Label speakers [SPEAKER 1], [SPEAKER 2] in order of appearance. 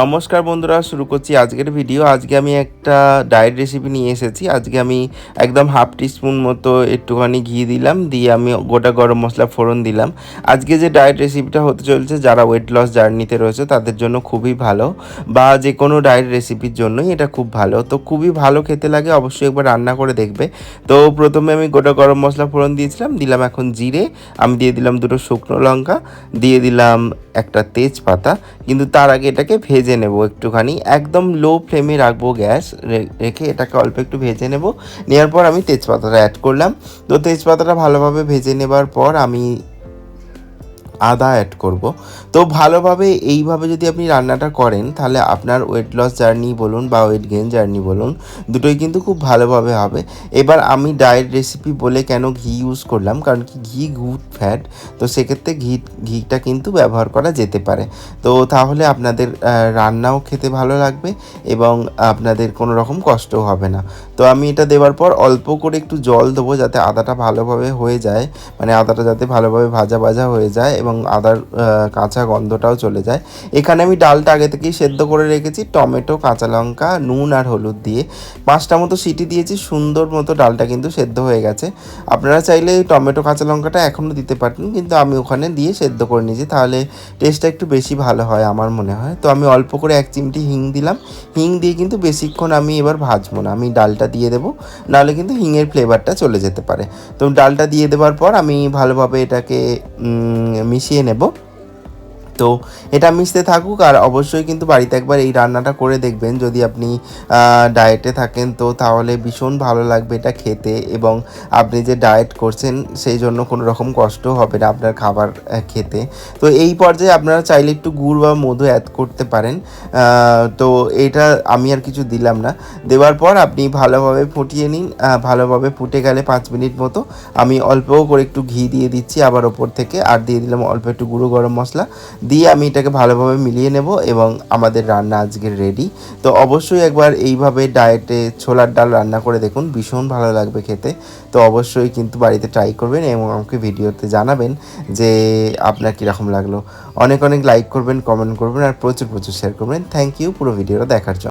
[SPEAKER 1] নমস্কার বন্ধুরা, শুরু করছি আজকের ভিডিও। আজকে আমি একটা ডায়েট রেসিপি নিয়ে এসেছি। আজকে আমি একদম হাফ টিস্পুন মতো একটুখানি ঘি দিলাম, দিয়ে আমি গোটা গরম মশলা ফোড়ন দিলাম। আজকে যে ডায়েট রেসিপিটা হতে চলছে, যারা ওয়েট লস জার্নিতে রয়েছে তাদের জন্য খুবই ভালো, বা যে কোনো ডায়েট রেসিপির জন্যই এটা খুব ভালো। তো খুবই ভালো খেতে লাগে, অবশ্যই একবার রান্না করে দেখবে। তো প্রথমে আমি গোটা গরম মশলা ফোড়ন দিলাম এখন জিরে, আমি দিয়ে দিলাম দুটো শুকনো লঙ্কা, দিয়ে দিলাম একটা তেজপাতা। কিন্তু তার আগে এটাকে ভেজে নেব একটুখানি, একদম লো ফ্লেমে রাখবো গ্যাস রেখে এটাকে অল্প একটু ভেজে নেব। নেওয়ার পর আমি তেজপাতাটা অ্যাড করলাম। তো তেজপাতাটা ভালোভাবে ভেজে নেবার পর আমি আদা অ্যাড করব। তো ভালোভাবে এইভাবে যদি আপনি রান্নাটা করেন, তাহলে আপনার ওয়েট লস জার্নি বলুন বা ওয়েট গেইন জার্নি বলুন, দুটোই কিন্তু খুব ভালোভাবে হবে। এবার আমি ডায়েট রেসিপি বলে কেন ঘি ইউজ করলাম, কারণ কি ঘি গুড ফ্যাট, তো সেক্ষেত্রে ঘিটা কিন্তু ব্যবহার করা যেতে পারে। তো তাহলে আপনাদের রান্নাও খেতে ভালো লাগবে এবং আপনাদের কোনো রকম কষ্টও হবে না। তো আমি এটা দেওয়ার পর অল্প করে একটু জল দেবো, যাতে আদাটা ভালোভাবে হয়ে যায়, মানে আদাটা যাতে ভালোভাবে ভাজা ভাজা হয়ে যায় এবং আদার কাঁচা গন্ধটাও চলে যায়। এখানে আমি ডালটা আগে থেকেই সেদ্ধ করে রেখেছি, টমেটো, কাঁচা লঙ্কা, নুন আর হলুদ দিয়ে 5টা মতো সিটি দিয়েছি। সুন্দর মতো ডালটা কিন্তু সেদ্ধ হয়ে গেছে। আপনারা চাইলে টমেটো, কাঁচা লঙ্কাটা এখনও দিতে পারেন, কিন্তু আমি ওখানে দিয়ে সেদ্ধ করে নিয়েছি, তাহলে টেস্টটা একটু বেশি ভালো হয় আমার মনে হয়। তো আমি অল্প করে 1 চিমটি হিং দিলাম। হিং দিয়ে কিন্তু বেশিক্ষণ আমি এবার ভাজবো না, আমি ডালটা দিয়ে দেবো, নাহলে কিন্তু হিংয়ের ফ্লেভারটা চলে যেতে পারে। তো ডালটা দিয়ে দেওয়ার পর আমি ভালোভাবে এটাকে মিশিয়ে নেব। তো এটা মিশতে থাকুক, আর অবশ্যই কিন্তু বাড়িতে একবার এই রান্নাটা করে দেখবেন যদি আপনি ডায়েটে থাকেন। তো তাহলে ভীষণ ভালো লাগবে এটা খেতে, এবং আপনি যে ডায়েট করছেন সেই জন্য কোনো রকম কষ্ট হবে না আপনার খাবার খেতে। তো এই পর্যায়ে আপনারা চাইলে একটু গুড় বা মধু অ্যাড করতে পারেন। তো এটা আমি আর কিছু দিলাম না। দেওয়ার পর আপনি ভালোভাবে ফুটিয়ে নিন। ভালোভাবে ফুটে গেলে 5 মিনিট মতো আমি অল্প করে একটু ঘি দিয়ে দিচ্ছি আবার ওপর থেকে, আর দিয়ে দিলাম অল্প একটু গুঁড়ো গরম মশলা দিয়ে আমি এটাকে ভালোভাবে মিলিয়ে নেব, এবং আমাদের রান্না আজকের রেডি। তো অবশ্যই একবার এইভাবে ডায়েটে ছোলার ডাল রান্না করে দেখুন, ভীষণ ভালো লাগবে খেতে। তো অবশ্যই কিন্তু বাড়িতে ট্রাই করবেন এবং আমাকে ভিডিওতে জানাবেন যে আপনার কীরকম লাগলো। অনেক অনেক লাইক করবেন, কমেন্ট করবেন, আর প্রচুর প্রচুর শেয়ার করবেন। থ্যাংক ইউ পুরো ভিডিওটা দেখার জন্য।